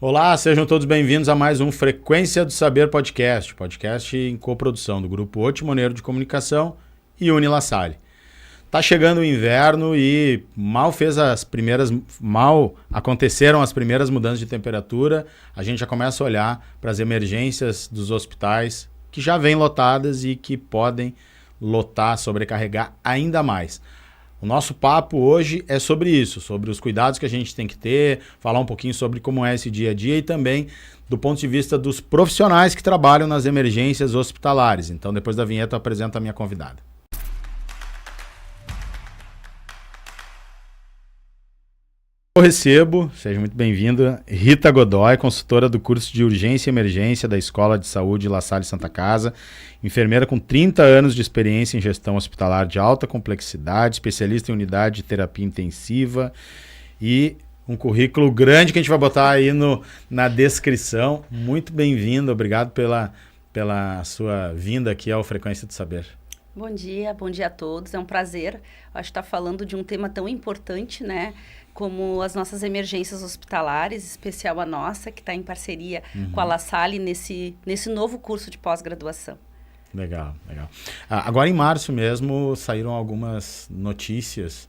Olá, sejam todos bem-vindos a mais um Frequência do Saber podcast, podcast em coprodução do Grupo Otimoneiro de Comunicação e UniLaSalle. Tá chegando o inverno e mal aconteceram as primeiras mudanças de temperatura, a gente já começa a olhar para as emergências dos hospitais que já vêm lotadas e que podem lotar, sobrecarregar ainda mais. O nosso papo hoje é sobre isso, sobre os cuidados que a gente tem que ter, falar um pouquinho sobre como é esse dia a dia e também do ponto de vista dos profissionais que trabalham nas emergências hospitalares. Então, depois da vinheta, eu apresento a minha convidada. Eu recebo, seja muito bem-vinda, Rita Godoy, consultora do curso de Urgência e Emergência da Escola de Saúde LaSalle Santa Casa, enfermeira com 30 anos de experiência em gestão hospitalar de alta complexidade, especialista em unidade de terapia intensiva e um currículo grande que a gente vai botar aí na descrição. Muito bem-vinda, obrigado pela sua vinda aqui ao Frequência do Saber. Bom dia a todos, é um prazer. Acho que estar falando de um tema tão importante, né? Como as nossas emergências hospitalares, especial a nossa, que está em parceria com a LaSalle nesse novo curso de pós-graduação. Legal. Agora em março mesmo saíram algumas notícias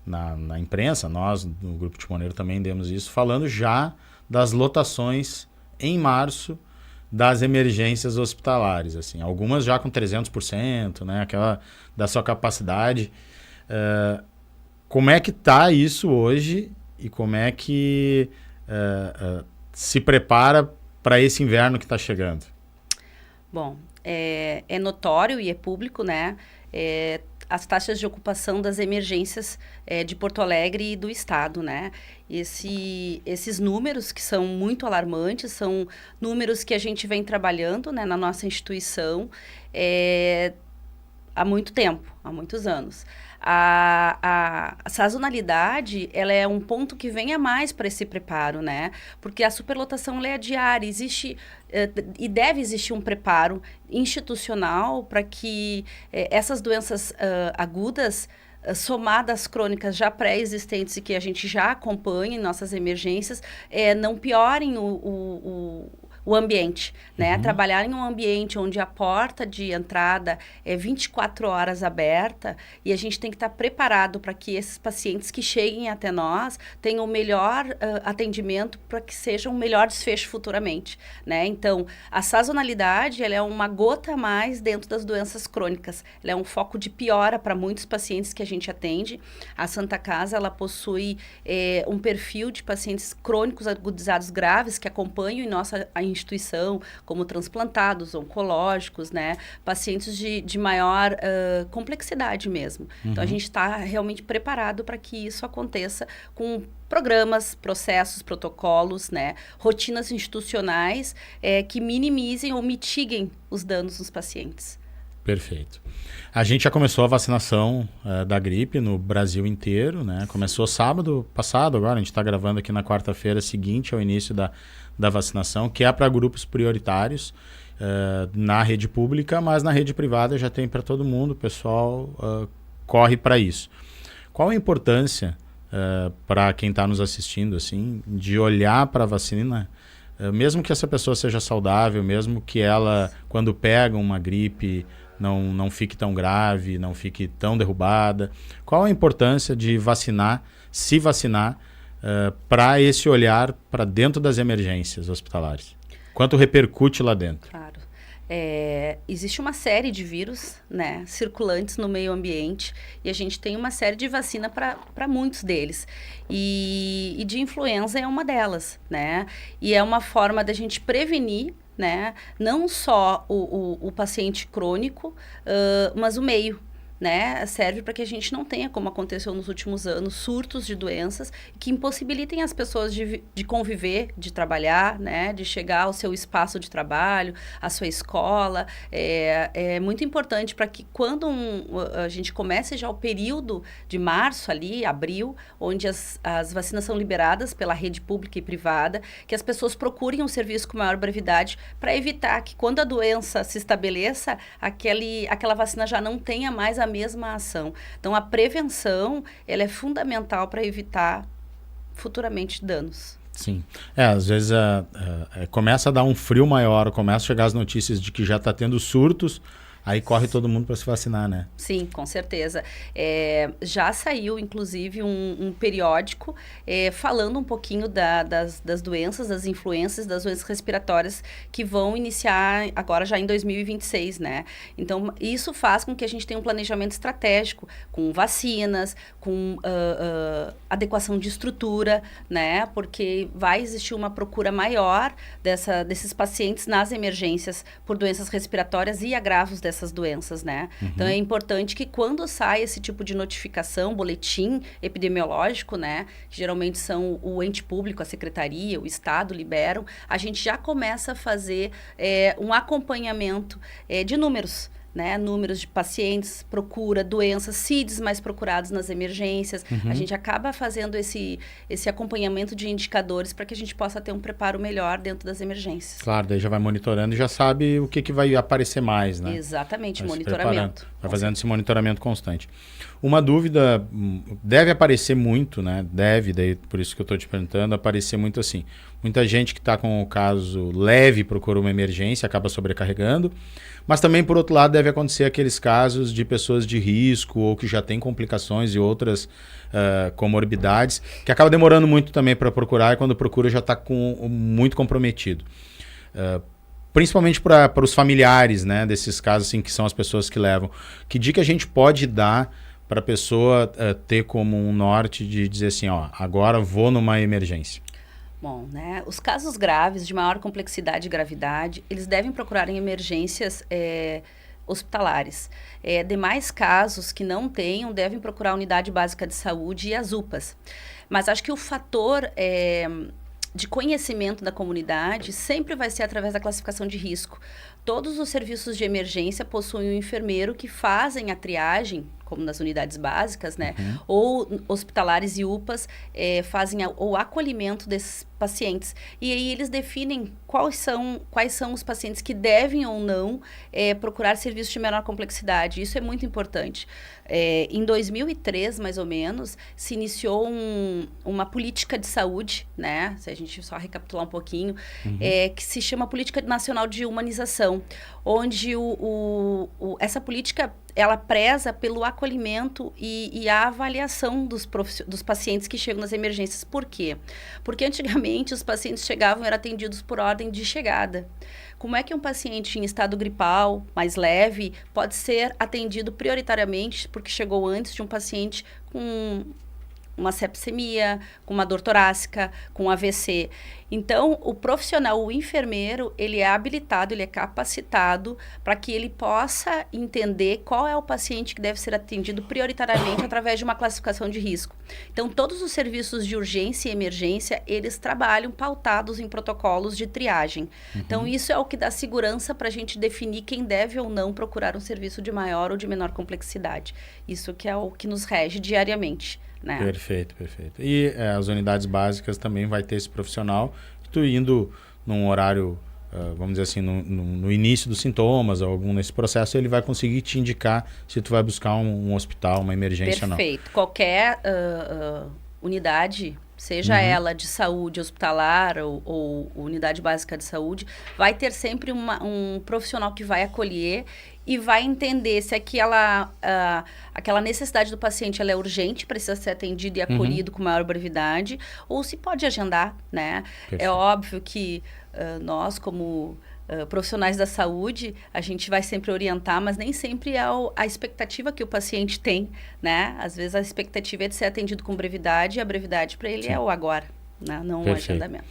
na imprensa, nós no Grupo Otimoneiro também demos isso, falando já das lotações em março das emergências hospitalares, assim, algumas já com 300%, né, aquela da sua capacidade. Como é que está isso hoje e como é que se prepara para esse inverno que está chegando? Bom, é notório e é público, né? As taxas de ocupação das emergências de Porto Alegre e do estado, né? Esses números que são muito alarmantes, são números que a gente vem trabalhando, né, na nossa instituição há muito tempo, há muitos anos. A sazonalidade, ela é um ponto que vem a mais para esse preparo, né? Porque a superlotação ela é diária, existe e deve existir um preparo institucional para que essas doenças agudas, somadas às crônicas já pré-existentes e que a gente já acompanha em nossas emergências, não piorem o ambiente, né? Trabalhar em um ambiente onde a porta de entrada é 24 horas aberta e a gente tem que estar preparado para que esses pacientes que cheguem até nós tenham o melhor atendimento para que seja um melhor desfecho futuramente, né? Então, a sazonalidade, ela é uma gota a mais dentro das doenças crônicas. Ela é um foco de piora para muitos pacientes que a gente atende. A Santa Casa, ela possui um perfil de pacientes crônicos agudizados graves que acompanham em nossa instituição, como transplantados, oncológicos, né? Pacientes de maior complexidade mesmo. Então, a gente está realmente preparado para que isso aconteça com programas, processos, protocolos, né? Rotinas institucionais que minimizem ou mitiguem os danos nos pacientes. Perfeito. A gente já começou a vacinação da gripe no Brasil inteiro, né? Começou sábado passado, agora a gente está gravando aqui na quarta-feira seguinte ao início da vacinação, que é para grupos prioritários na rede pública, mas na rede privada já tem para todo mundo, o pessoal corre para isso. Qual a importância para quem está nos assistindo, assim, de olhar para a vacina, mesmo que essa pessoa seja saudável, mesmo que ela, quando pega uma gripe, não fique tão grave, não fique tão derrubada? Qual a importância de se vacinar, para esse olhar para dentro das emergências hospitalares? Quanto repercute lá dentro? Claro. Existe uma série de vírus, né, circulantes no meio ambiente e a gente tem uma série de vacina para muitos deles. E de influenza é uma delas, né? E é uma forma da gente prevenir, né, não só o paciente crônico, mas o meio. Né, serve para que a gente não tenha, como aconteceu nos últimos anos, surtos de doenças que impossibilitem as pessoas de conviver, de trabalhar, né, de chegar ao seu espaço de trabalho, à sua escola. É muito importante para que quando a gente comece já o período de março ali, abril, onde as vacinas são liberadas pela rede pública e privada, que as pessoas procurem um serviço com maior brevidade para evitar que quando a doença se estabeleça, aquela vacina já não tenha mais a mesma ação. Então, a prevenção, ela é fundamental para evitar futuramente danos. Sim. Às vezes começa a dar um frio maior, começa a chegar as notícias de que já está tendo surtos, aí corre todo mundo para se vacinar, né? Sim, com certeza. Já saiu, inclusive, um periódico falando um pouquinho das doenças, das influências, das doenças respiratórias que vão iniciar agora já em 2026, né? Então, isso faz com que a gente tenha um planejamento estratégico com vacinas, com adequação de estrutura, né? Porque vai existir uma procura maior desses pacientes nas emergências por doenças respiratórias e agravos dessas doenças, né? Uhum. Então, é importante que quando sai esse tipo de notificação, boletim epidemiológico, né? Que geralmente são o ente público, a secretaria, o Estado liberam, a gente já começa a fazer um acompanhamento de números, né? Números de pacientes, procura, doenças, CIDs mais procurados nas emergências. Uhum. A gente acaba fazendo esse acompanhamento de indicadores para que a gente possa ter um preparo melhor dentro das emergências. Claro, daí já vai monitorando e já sabe o que vai aparecer mais, né? Exatamente, monitoramento. Vai fazendo esse monitoramento constante. Uma dúvida, deve aparecer muito, né? Daí por isso que eu estou te perguntando, aparecer muito assim. Muita gente que está com o caso leve procura uma emergência, acaba sobrecarregando. Mas também, por outro lado, deve acontecer aqueles casos de pessoas de risco ou que já têm complicações e outras comorbidades, que acaba demorando muito também para procurar e quando procura já está muito comprometido. Principalmente para os familiares, né, desses casos assim, que são as pessoas que levam. Que dica a gente pode dar para a pessoa ter como um norte de dizer assim, ó, agora vou numa emergência? Bom, né, os casos graves, de maior complexidade e gravidade, eles devem procurar em emergências hospitalares. Demais casos que não tenham, devem procurar a unidade básica de saúde e as UPAs. Mas acho que o fator de conhecimento da comunidade sempre vai ser através da classificação de risco. Todos os serviços de emergência possuem um enfermeiro que fazem a triagem, como nas unidades básicas, né? Uhum. Ou hospitalares e UPAs fazem o acolhimento desses pacientes. E aí eles definem quais são os pacientes que devem ou não procurar serviços de menor complexidade. Isso é muito importante. Em 2003, mais ou menos, se iniciou uma política de saúde, né? Se a gente só recapitular um pouquinho, uhum. Que se chama Política Nacional de Humanização, onde essa política ela preza pelo acolhimento e a avaliação dos pacientes que chegam nas emergências. Por quê? Porque antigamente os pacientes chegavam e eram atendidos por ordem de chegada. Como é que um paciente em estado gripal, mais leve, pode ser atendido prioritariamente porque chegou antes de um paciente com uma sepsemia, com uma dor torácica, com AVC. Então, o profissional, o enfermeiro, ele é habilitado, ele é capacitado para que ele possa entender qual é o paciente que deve ser atendido prioritariamente através de uma classificação de risco. Então, todos os serviços de urgência e emergência, eles trabalham pautados em protocolos de triagem. Uhum. Então, isso é o que dá segurança para a gente definir quem deve ou não procurar um serviço de maior ou de menor complexidade. Isso que é o que nos rege diariamente. Né? Perfeito. E as unidades básicas também vai ter esse profissional, tu indo num horário, vamos dizer assim, no início dos sintomas, ou algum nesse processo, ele vai conseguir te indicar se tu vai buscar um hospital, uma emergência ou não. Perfeito. Qualquer unidade, seja ela de saúde hospitalar ou unidade básica de saúde, vai ter sempre um profissional que vai acolher e vai entender se aquela necessidade do paciente ela é urgente, precisa ser atendido e acolhido com maior brevidade, ou se pode agendar, né? Perfeito. É óbvio que nós, como profissionais da saúde, a gente vai sempre orientar, mas nem sempre é a expectativa que o paciente tem, né? Às vezes a expectativa é de ser atendido com brevidade, e a brevidade para ele Sim. é o agora, né? Não o agendamento.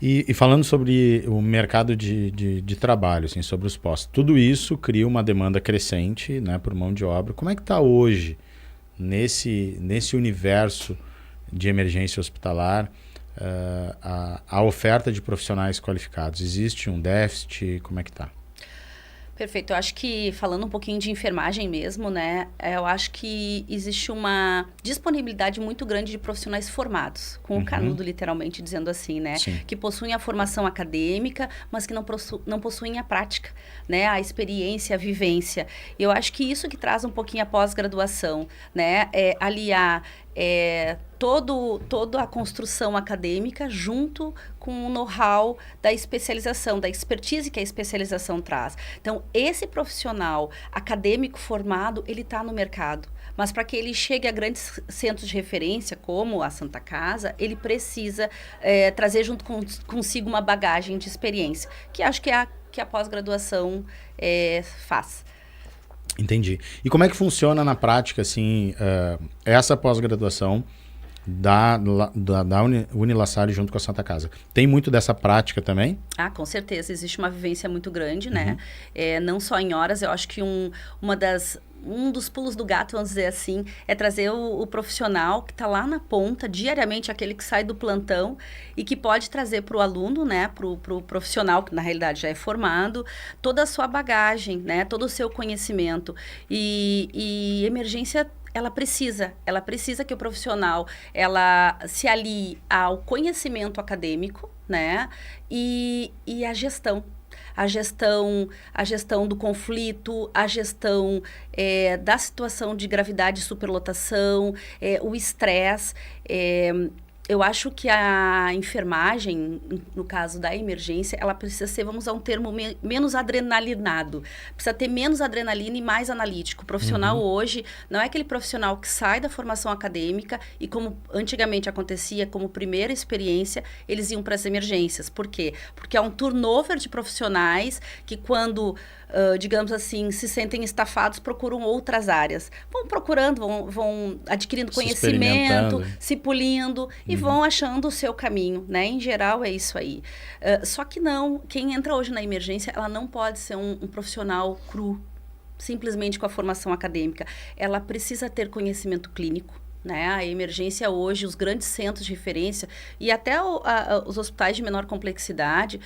E falando sobre o mercado de trabalho, assim, sobre os postos, tudo isso cria uma demanda crescente, né, por mão de obra. Como é que está hoje, nesse universo de emergência hospitalar, a oferta de profissionais qualificados? Existe um déficit? Como é que está? Perfeito. Eu acho que, falando um pouquinho de enfermagem mesmo, né? Eu acho que existe uma disponibilidade muito grande de profissionais formados, com o canudo, literalmente, dizendo assim, né? Sim. Que possuem a formação acadêmica, mas que não possuem a prática, né? A experiência, a vivência. Eu acho que isso que traz um pouquinho a pós-graduação, né? Aliar toda a construção acadêmica junto com o know-how da especialização, da expertise que a especialização traz. Então, esse profissional acadêmico formado, ele está no mercado. Mas para que ele chegue a grandes centros de referência, como a Santa Casa, ele precisa trazer junto consigo uma bagagem de experiência, que acho que a pós-graduação faz. Entendi. E como é que funciona na prática, assim, essa pós-graduação da Unilassalle junto com a Santa Casa? Tem muito dessa prática também? Ah, com certeza. Existe uma vivência muito grande, né? Não só em horas, eu acho que um dos pulos do gato, vamos dizer assim, é trazer o profissional que está lá na ponta, diariamente, aquele que sai do plantão e que pode trazer para o aluno, né, para o profissional, que na realidade já é formado, toda a sua bagagem, né, todo o seu conhecimento. E emergência, ela precisa que o profissional ela se alie ao conhecimento acadêmico, né, e a gestão. A gestão do conflito, a gestão da situação de gravidade e superlotação, o estresse. Eu acho que a enfermagem, no caso da emergência, ela precisa ser, vamos usar um termo menos adrenalinado. Precisa ter menos adrenalina e mais analítico. O profissional hoje não é aquele profissional que sai da formação acadêmica e, como antigamente acontecia, como primeira experiência, eles iam para as emergências. Por quê? Porque há um turnover de profissionais que, quando digamos assim, se sentem estafados, procuram outras áreas. Vão procurando, vão adquirindo conhecimento, se polindo e vão achando o seu caminho, né? Em geral, é isso aí. Só que não, quem entra hoje na emergência, ela não pode ser um profissional cru, simplesmente com a formação acadêmica. Ela precisa ter conhecimento clínico, né? A emergência hoje, os grandes centros de referência e até os hospitais de menor complexidade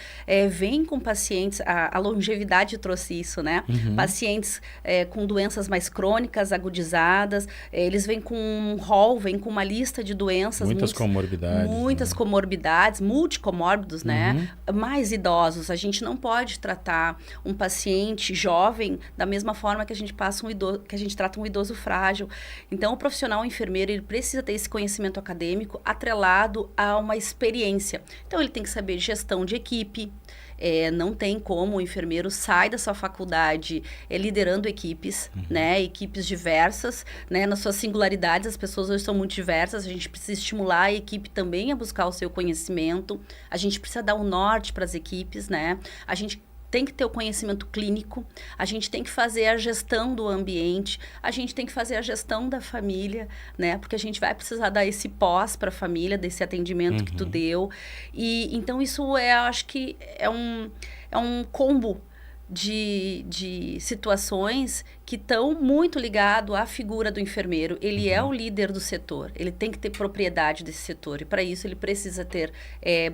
vêm com pacientes, a longevidade trouxe isso, né? Pacientes com doenças mais crônicas, agudizadas, eles vêm com um rol, vêm com uma lista de doenças. Muitas comorbidades. Muitas comorbidades, multicomórbidos, né? Mais idosos. A gente não pode tratar um paciente jovem da mesma forma que a gente que a gente trata um idoso frágil. Então, o profissional enfermeiro, ele precisa ter esse conhecimento acadêmico atrelado a uma experiência. Então, ele tem que saber gestão de equipe. Não tem como o enfermeiro sai da sua faculdade liderando equipes, né? Equipes diversas, né? Nas suas singularidades, as pessoas hoje são muito diversas. A gente precisa estimular a equipe também a buscar o seu conhecimento. A gente precisa dar um norte para as equipes, né? A gente tem que ter o conhecimento clínico, a gente tem que fazer a gestão do ambiente, a gente tem que fazer a gestão da família, né? Porque a gente vai precisar dar esse pós para a família, desse atendimento que tu deu. E então isso acho que é um combo de situações que estão muito ligado à figura do enfermeiro. Ele é o líder do setor, ele tem que ter propriedade desse setor e para isso ele precisa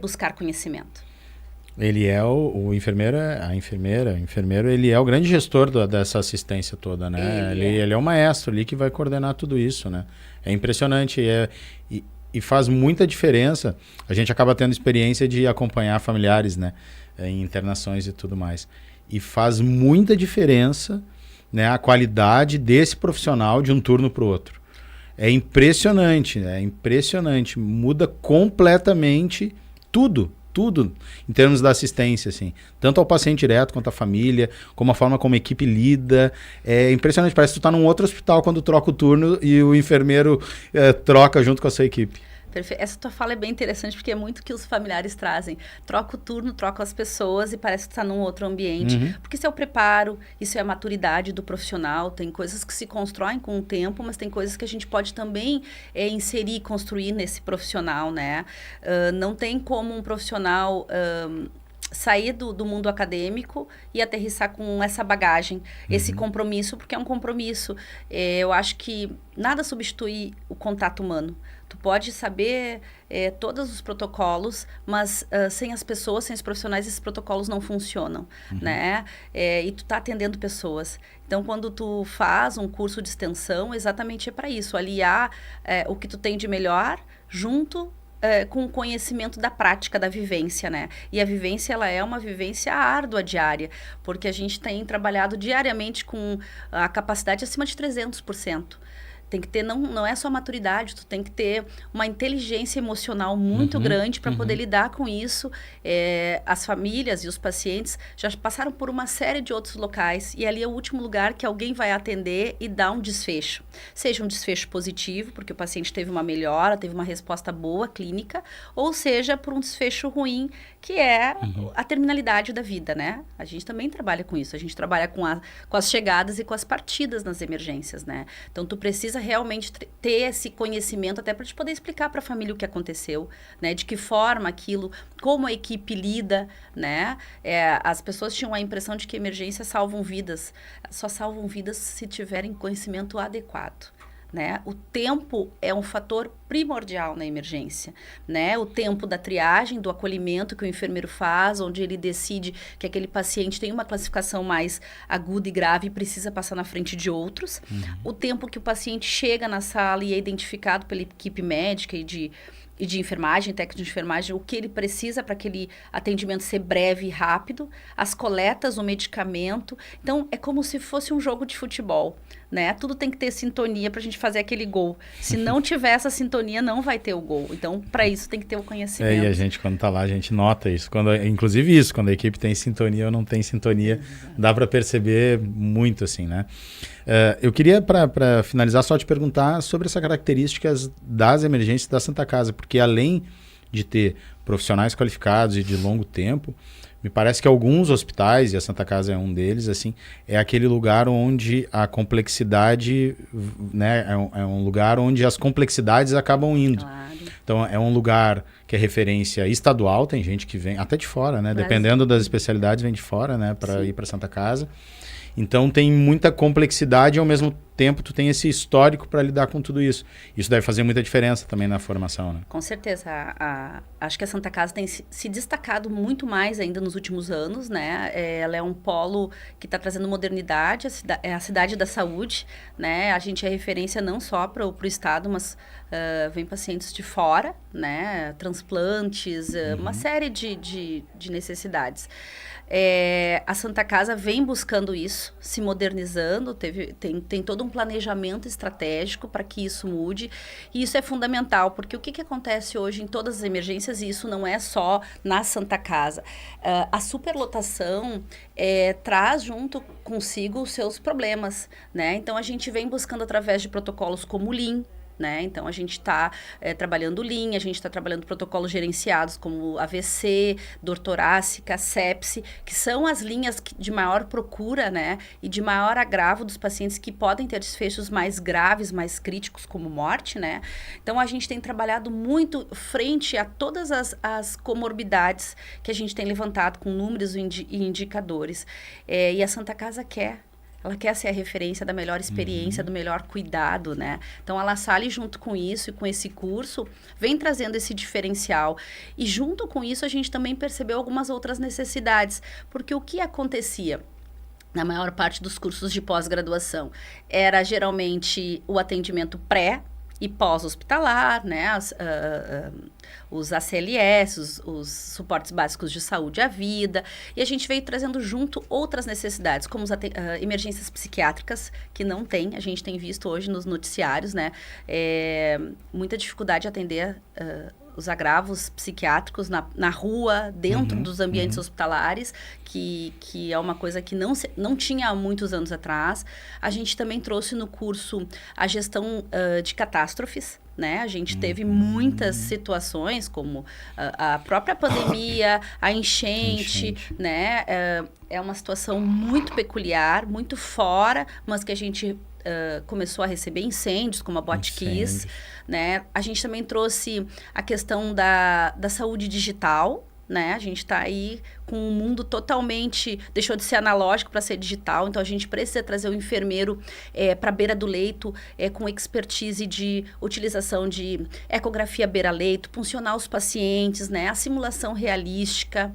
buscar conhecimento. Ele é o enfermeiro, o enfermeiro, ele é o grande gestor dessa assistência toda, né? Ele é o maestro ali que vai coordenar tudo isso, né? É impressionante e faz muita diferença. A gente acaba tendo experiência de acompanhar familiares, né? Em internações e tudo mais. E faz muita diferença, né? A qualidade desse profissional de um turno para o outro. É impressionante, né? É impressionante. Muda completamente tudo em termos da assistência, assim, tanto ao paciente direto quanto à família, como a forma como a equipe lida. É impressionante, parece que tu tá num outro hospital quando troca o turno e o enfermeiro troca junto com a sua equipe. Perfeito. Essa tua fala é bem interessante, porque é muito que os familiares trazem. Troca o turno, troca as pessoas e parece que está num outro ambiente. Porque isso é o preparo, isso é a maturidade do profissional. Tem coisas que se constroem com o tempo, mas tem coisas que a gente pode também inserir, construir nesse profissional, né? Não tem como um profissional sair do mundo acadêmico e aterrissar com essa bagagem, esse compromisso, porque é um compromisso. Eu acho que nada substitui o contato humano. Tu pode saber todos os protocolos, mas sem as pessoas, sem os profissionais, esses protocolos não funcionam, né? E tu tá atendendo pessoas. Então, quando tu faz um curso de extensão, exatamente é para isso, aliar o que tu tem de melhor junto com o conhecimento da prática, da vivência, né? E a vivência, ela é uma vivência árdua diária, porque a gente tem trabalhado diariamente com a capacidade acima de 300%. Tem que ter, não é só maturidade, tu tem que ter uma inteligência emocional muito grande para poder lidar com isso. As famílias e os pacientes já passaram por uma série de outros locais e ali é o último lugar que alguém vai atender e dar um desfecho. Seja um desfecho positivo, porque o paciente teve uma melhora, teve uma resposta boa, clínica, ou seja, por um desfecho ruim, que é a terminalidade da vida, né? A gente também trabalha com isso, a gente trabalha com as chegadas e com as partidas nas emergências, né? Então, tu precisa realmente ter esse conhecimento até para te poder explicar para a família o que aconteceu, né? De que forma aquilo, como a equipe lida, né? As pessoas tinham a impressão de que emergências salvam vidas. Só salvam vidas se tiverem conhecimento adequado. Né? O tempo é um fator primordial na emergência, né? O tempo da triagem, do acolhimento que o enfermeiro faz, onde ele decide que aquele paciente tem uma classificação mais aguda e grave e precisa passar na frente de outros. O tempo que o paciente chega na sala e é identificado pela equipe médica e de enfermagem, técnico de enfermagem, o que ele precisa para aquele atendimento ser breve e rápido, as coletas, o medicamento. Então, é como se fosse um jogo de futebol, né? Tudo tem que ter sintonia para a gente fazer aquele gol. Se não tiver essa sintonia, não vai ter o gol. Então, para isso, tem que ter o conhecimento. E a gente, quando tá lá, a gente nota isso. Inclusive isso, quando a equipe tem sintonia ou não tem sintonia, dá para perceber muito, assim, né? Eu queria, para finalizar, só te perguntar sobre essas características das emergências da Santa Casa, porque além de ter profissionais qualificados e de longo tempo, me parece que alguns hospitais, e a Santa Casa é um deles, assim, é aquele lugar onde a complexidade, né, é um lugar onde as complexidades acabam indo. Claro. Então, é um lugar que é referência estadual, tem gente que vem até de fora, né? Brasil. Dependendo das especialidades, vem de fora, né, para ir para Santa Casa. Então tem muita complexidade e ao mesmo tempo tu tem esse histórico para lidar com tudo isso. Isso deve fazer muita diferença também na formação, né? Com certeza. Acho que a Santa Casa tem se destacado muito mais ainda nos últimos anos, né? Ela é um polo que está trazendo modernidade, é a cidade da saúde, né? A gente é referência não só para o estado, mas vem pacientes de fora, né? Transplantes, uma série de necessidades. A Santa Casa vem buscando isso, se modernizando, tem todo um planejamento estratégico para que isso mude, e isso é fundamental, porque o que acontece hoje em todas as emergências, e isso não é só na Santa Casa, a superlotação traz junto consigo os seus problemas, né? Então a gente vem buscando através de protocolos como o Lean, né? Então, a gente está trabalhando Lean, a gente está trabalhando protocolos gerenciados como AVC, dor torácica, sepse, que são as linhas de maior procura, né? E de maior agravo dos pacientes que podem ter desfechos mais graves, mais críticos, como morte, né? Então, a gente tem trabalhado muito frente a todas as comorbidades que a gente tem levantado com números e indicadores. E a Santa Casa ela quer ser a referência da melhor experiência, do melhor cuidado, né? Então, a La Salle, junto com isso e com esse curso, vem trazendo esse diferencial. E junto com isso, a gente também percebeu algumas outras necessidades. Porque o que acontecia na maior parte dos cursos de pós-graduação era geralmente o atendimento pré e pós-hospitalar, né? Os ACLS, os suportes básicos de saúde à vida, e a gente veio trazendo junto outras necessidades, como as emergências psiquiátricas, que não tem, a gente tem visto hoje nos noticiários, né? Muita dificuldade de atender os agravos psiquiátricos na rua, dentro dos ambientes hospitalares, que é uma coisa que não tinha há muitos anos atrás. A gente também trouxe no curso a gestão de catástrofes, né? A gente teve muitas situações, como a própria pandemia, a enchente, né? É uma situação muito peculiar, muito fora, mas que a gente começou a receber incêndios, como a Botkiss, né? A gente também trouxe a questão da saúde digital, né? A gente está aí com um mundo totalmente... Deixou de ser analógico para ser digital, então a gente precisa trazer o enfermeiro para a beira do leito, com expertise de utilização de ecografia beira-leito, puncionar os pacientes, né? A simulação realística.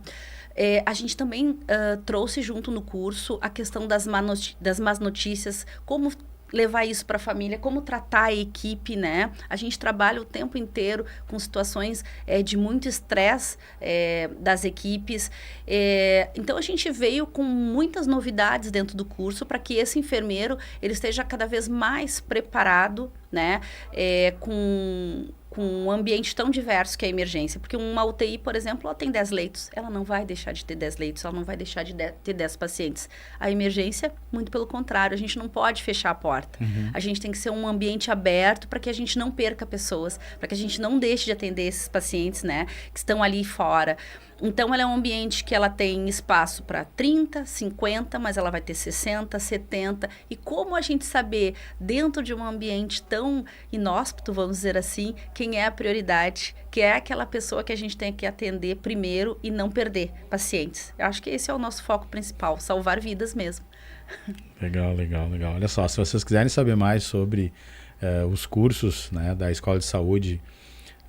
A gente também trouxe junto no curso a questão das más notícias, como levar isso para a família, como tratar a equipe, né? A gente trabalha o tempo inteiro com situações de muito estresse das equipes. Então, a gente veio com muitas novidades dentro do curso para que esse enfermeiro ele esteja cada vez mais preparado, né? Com um ambiente tão diverso que é a emergência. Porque uma UTI, por exemplo, ela tem 10 leitos. Ela não vai deixar de ter 10 leitos, ela não vai deixar de ter 10 pacientes. A emergência, muito pelo contrário, a gente não pode fechar a porta. A gente tem que ser um ambiente aberto para que a gente não perca pessoas, para que a gente não deixe de atender esses pacientes, né, que estão ali fora. Então, ela é um ambiente que ela tem espaço para 30, 50, mas ela vai ter 60, 70. E como a gente saber, dentro de um ambiente tão inóspito, vamos dizer assim, quem é a prioridade, que é aquela pessoa que a gente tem que atender primeiro e não perder pacientes. Eu acho que esse é o nosso foco principal, salvar vidas mesmo. Legal. Olha só, se vocês quiserem saber mais sobre os cursos, né, da Escola de Saúde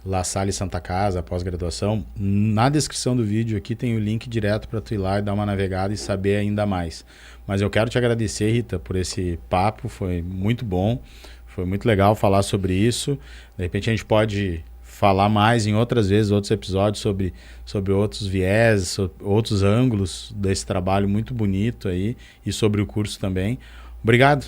La Salle Santa Casa, pós-graduação, na descrição do vídeo aqui tem o link direto para tu ir lá e dar uma navegada e saber ainda mais. Mas eu quero te agradecer, Rita, por esse papo, foi muito bom, foi muito legal falar sobre isso. De repente a gente pode falar mais em outras vezes, outros episódios sobre outros viés, outros ângulos desse trabalho muito bonito aí e sobre o curso também. Obrigado.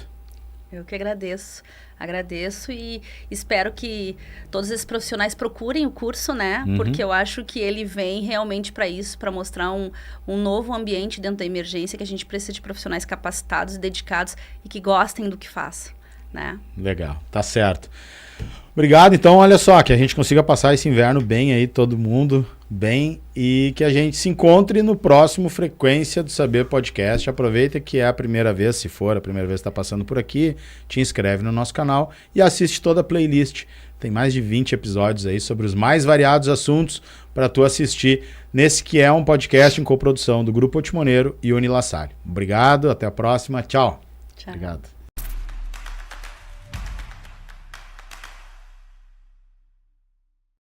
Eu que agradeço. Agradeço e espero que todos esses profissionais procurem o curso, né? Porque eu acho que ele vem realmente para isso, para mostrar um novo ambiente dentro da emergência, que a gente precisa de profissionais capacitados e dedicados e que gostem do que faz, né? Legal, tá certo. Obrigado, então, olha só, que a gente consiga passar esse inverno bem aí, todo mundo bem, e que a gente se encontre no próximo Frequência do Saber Podcast. Aproveita que é a primeira vez, se for a primeira vez que está passando por aqui, te inscreve no nosso canal e assiste toda a playlist. Tem mais de 20 episódios aí sobre os mais variados assuntos para tu assistir nesse que é um podcast em coprodução do Grupo Otimoneiro e Unilassalle. Obrigado, até a próxima, tchau. Tchau. Obrigado.